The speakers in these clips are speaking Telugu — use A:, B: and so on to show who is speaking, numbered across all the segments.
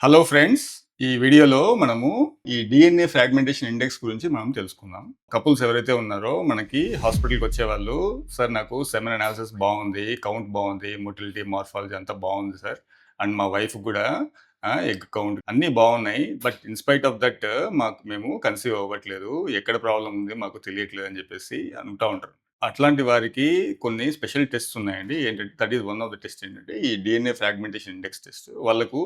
A: Hello friends. ఈ వీడియోలో మనము ఈ డీఎన్ఏ ఫ్రాగ్మెంటేషన్ ఇండెక్స్ గురించి మనం తెలుసుకుందాం. కపుల్స్ ఎవరైతే ఉన్నారో మనకి హాస్పిటల్‌కి వచ్చేవాళ్ళు, "సార్ నాకు సెమెన్ అనాలిసిస్ బావుంది, కౌంట్ బావుంది, మొటిలిటీ, మార్ఫాలజీ అంతా బావుంది సార్. అండ్ మా వైఫ్‌కి కూడా ఎగ్ కౌంట్ అన్నీ బావున్నాయి. But in spite of that మేము కన్సీవ్ అవ్వట్లేదు. ఎక్కడ ప్రాబ్లమ్ ఉంది మాకు తెలియట్లేదు" అని చెప్పేసి అంటా ఉంటారు. అట్లాంటి వారికి కొన్ని స్పెషల్ టెస్ట్స్ ఉన్నాయండి. ఏంటంటే that is one of the test ఏంటంటే ఈ డీఎన్ఏ ఫ్రాగ్మెంటేషన్ ఇండెక్స్ టెస్ట్. వాళ్ళకు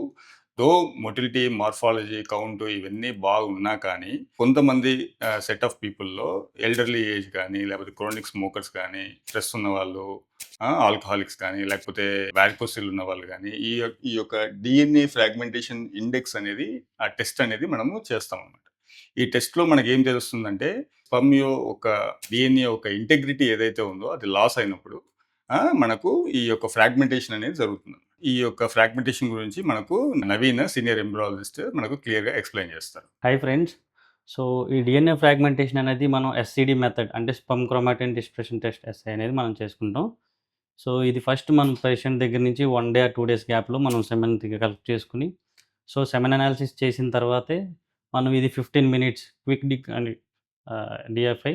A: దో మొటిలిటీ, మార్ఫాలజీ, కౌంట్ ఇవన్నీ బాగున్నా కానీ, కొంతమంది సెట్ ఆఫ్ పీపుల్‌లో ఎల్డర్లీ ఏజ్ కానీ, లేకపోతే క్రోనిక్ స్మోకర్స్ కానీ, స్ట్రెస్ ఉన్నవాళ్ళు, ఆల్కహాలిక్స్ కానీ, లేకపోతే వారికోసిల్ ఉన్నవాళ్ళు గానీ, ఈ యొక్క డీఎన్ఏ ఫ్రాగ్మెంటేషన్ ఇండెక్స్ అనేది, ఆ టెస్ట్ అనేది మనము చేస్తామనమాట. ఈ టెస్ట్‌లో మనకేం తెలుస్తుందంటే, స్పెర్మ్ యొక్క డీఎన్ఏ యొక్క ఇంటెగ్రిటీ ఏదైతే ఉందో అది లాస్ అయినప్పుడు, మనకు ఈ యొక్క ఫ్రాగ్మెంటేషన్ అనేది జరుగుతుంది. ఈ యొక్క ఫ్రాగ్మెంటేషన్ గురించి మనకు నవీన్ సీనియర్ ఎంబ్రియాలజిస్ట్ మనకు క్లియర్‌గా ఎక్స్‌ప్లెయిన్ చేస్తారు.
B: Hi friends. సో, ఈ డీఎన్ఏ ఫ్రాగ్మెంటేషన్ అనేది మనం ఎస్సీడీ మెథడ్ అంటే sperm chromatin dispersion test SA అనేది మనం చేసుకుంటాం. సో, ఇది ఫస్ట్ మనం పేషెంట్ దగ్గర నుంచి 1 డే ఆర్ 2 డేస్ గ్యాప్‌లో మనం సెమెన్ కలెక్ట్ చేసుకొని, సో, సెమెన్ అనాలిసిస్ చేసిన తర్వాతే మనం ఇది 15 మినిట్స్ క్విక్ అని డీఎఫ్ఐ.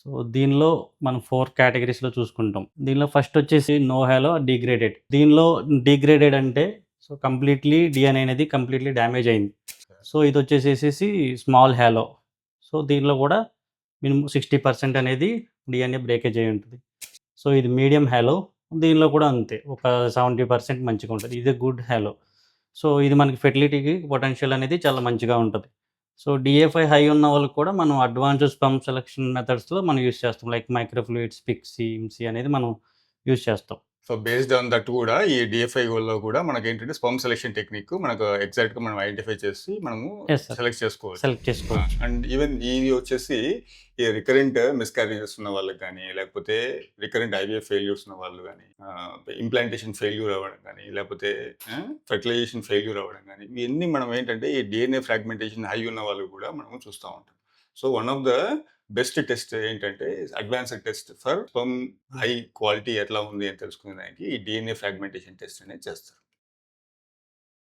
B: సో, దీనిలో మనం 4 కేటగరీస్‌లో చూసుకుంటాం. దీనిలో ఫస్ట్ వచ్చేసి నో హాలో డిగ్రేడెడ్. దీనిలో డిగ్రేడెడ్ అంటే సో, కంప్లీట్‌లీ డీఎన్ఏ అనేది కంప్లీట్‌లీ డ్యామేజ్ అయింది. సో, ఇదొచ్చేసేసేసి స్మాల్ హాలో. సో, దీనిలో గూడా మినిమమ్ 60% అనేది డీఎన్ఏ బ్రేకేజ్ అయ్యి ఉంటది. సో, ఇది మీడియం హాలో. దీనిలో కూడా అంతే. ఒక 70% మంచిగుంటది. ఇది గుడ్ హాలో. సో, ఇది మనకి ఫెర్టిలిటీకి పొటెన్షియల్ అనేది చాలా మంచిగా ఉంటది. సో, డీఏ5 హై ఉన్న వాళ్ళకి కూడా మనం అడ్వాన్స్డ్ స్పెర్మ్ సెలక్షన్ మెథడ్స్‌లో మనం యూజ్ చేస్తాం. లైక్ మైక్రోఫ్లూయిడ్స్, పిక్సీ, ఇమ్సీ అనేది మనం యూజ్ చేస్తాం.
A: సో, బేస్డ్ ఆన్ దట్ కూడా ఈ డీఎఫ్ఐఓలో కూడా మనకేంటంటే స్పెర్మ్ సెలక్షన్ టెక్నిక్ మనకు ఎగ్జాక్ట్‌గా మనం ఐడెంటిఫై చేసి మనము
B: యెస్ సార్.
A: సెలెక్ట్ చేసుకోవచ్చు.
B: సెలెక్ట్ చేసుకోవచ్చు.
A: అండ్ ఈవెన్ ఇది వచ్చేసి ఈ రికరెంట్ మిస్‌క్యారేజెస్ ఉన్న వాళ్ళకి గానీ, లేకపోతే రికరెంట్ ఐవీఎఫ్ ఫెయిల్యూర్స్ ఉన్న వాళ్ళు గానీ, ఇంప్లాంటేషన్ ఫెయిల్యూర్ అవ్వడం గానీ, లేకపోతే ఫెర్టిలైజేషన్ ఫెయిల్యూర్ అవ్వడం గానీ, ఇవన్నీ మనం ఏంటంటే ఈ డీఎన్ఏ ఫ్రాగ్మెంటేషన్ హై ఉన్న వాళ్ళు కూడా మనం చూస్తా ఉంటాం. So, one of the best test ఏంటంటే advanced test for sperm high quality ఎట్లా ఉంది అని తెలుసుకునే దానికి ఈ డీఎన్ఏ ఫ్రాగ్మెంటేషన్ టెస్ట్ అనేది చేస్తారు.